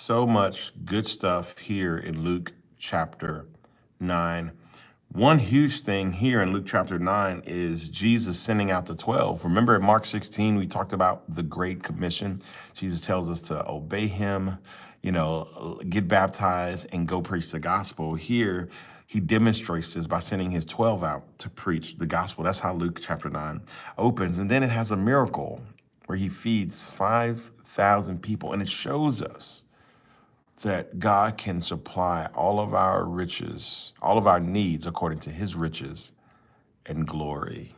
So much good stuff here in Luke chapter 9. One huge thing here in Luke chapter 9 is Jesus sending out the 12. Remember in Mark 16, we talked about the Great Commission. Jesus tells us to obey him, get baptized and go preach the gospel. Here, he demonstrates this by sending his 12 out to preach the gospel. That's how Luke chapter 9 opens. And then it has a miracle where he feeds 5,000 people. And it shows us that God can supply all of our riches, all of our needs according to his riches and glory.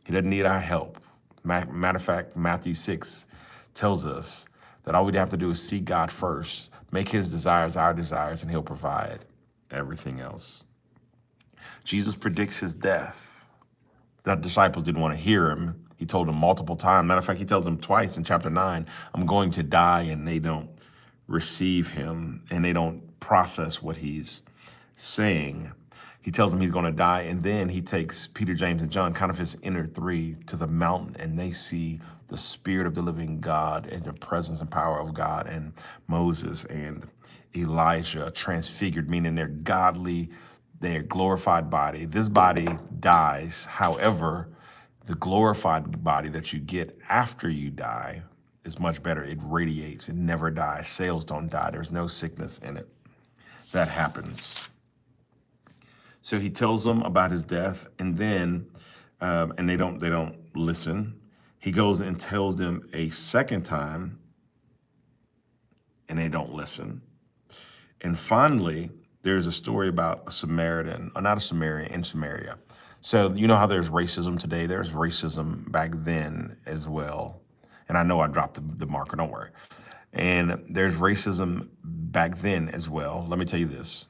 He doesn't need our help. Matter of fact, Matthew 6 tells us that all we'd have to do is seek God first, make his desires our desires, and he'll provide everything else. Jesus predicts his death. The disciples didn't want to hear him. He told them multiple times. Matter of fact, he tells them twice in chapter 9, I'm going to die, and they don't receive him and they don't process what he's saying. He tells them he's going to die, and then he takes Peter, James, and John, kind of his inner three, to the mountain, and they see the Spirit of the living God and the presence and power of God, and Moses and Elijah transfigured, meaning they're godly, their glorified body. This body dies. However, the glorified body that you get after you die is much better. It radiates. It never dies. Cells don't die. There's no sickness in it. That happens. So he tells them about his death, and then, and they don't listen. He goes and tells them a second time, and they don't listen. And finally, there's a story about a Samaritan, or not a Samaritan, in Samaria. So you know how there's racism today? There's racism back then as well. And I know I dropped the marker, don't worry. And there's racism back then as well. Let me tell you this.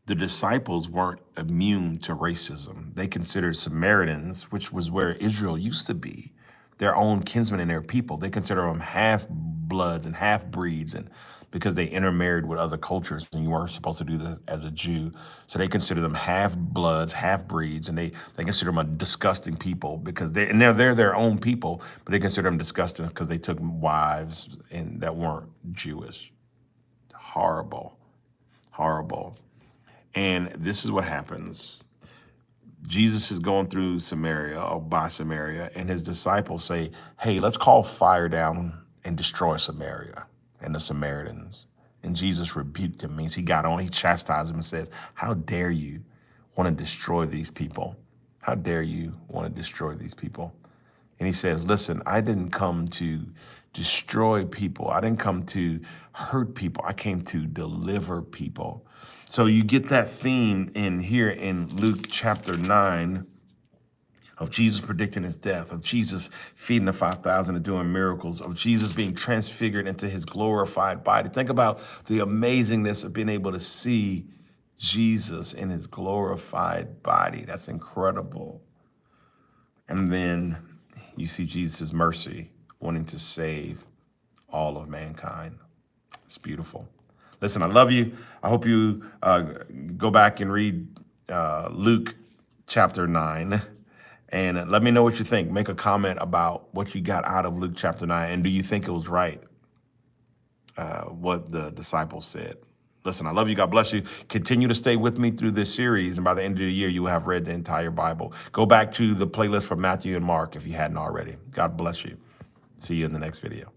The disciples weren't immune to racism. They considered Samaritans, which was where Israel used to be, their own kinsmen and their people. They consider them half-bloods and half-breeds, and because they intermarried with other cultures, and you weren't supposed to do that as a Jew. So they consider them half-bloods, half-breeds, and they consider them a disgusting people because they're their own people, but they consider them disgusting because they took wives and that weren't Jewish. Horrible, horrible. And this is what happens. Jesus is going through Samaria, or by Samaria, and his disciples say, hey, let's call fire down and destroy Samaria and the Samaritans. And Jesus rebuked him, means he got on, he chastised him and says, how dare you want to destroy these people? How dare you want to destroy these people? And he says, listen, I didn't come to destroy people. I didn't come to hurt people. I came to deliver people. So you get that theme in here in Luke chapter 9 of Jesus predicting his death, of Jesus feeding the 5,000 and doing miracles, of Jesus being transfigured into his glorified body. Think about the amazingness of being able to see Jesus in his glorified body. That's incredible. And then you see Jesus' mercy, wanting to save all of mankind. It's beautiful. Listen, I love you. I hope you go back and read Luke chapter 9. And let me know what you think. Make a comment about what you got out of Luke chapter 9. And do you think it was right, what the disciples said? Listen, I love you. God bless you. Continue to stay with me through this series. And by the end of the year, you will have read the entire Bible. Go back to the playlist for Matthew and Mark if you hadn't already. God bless you. See you in the next video.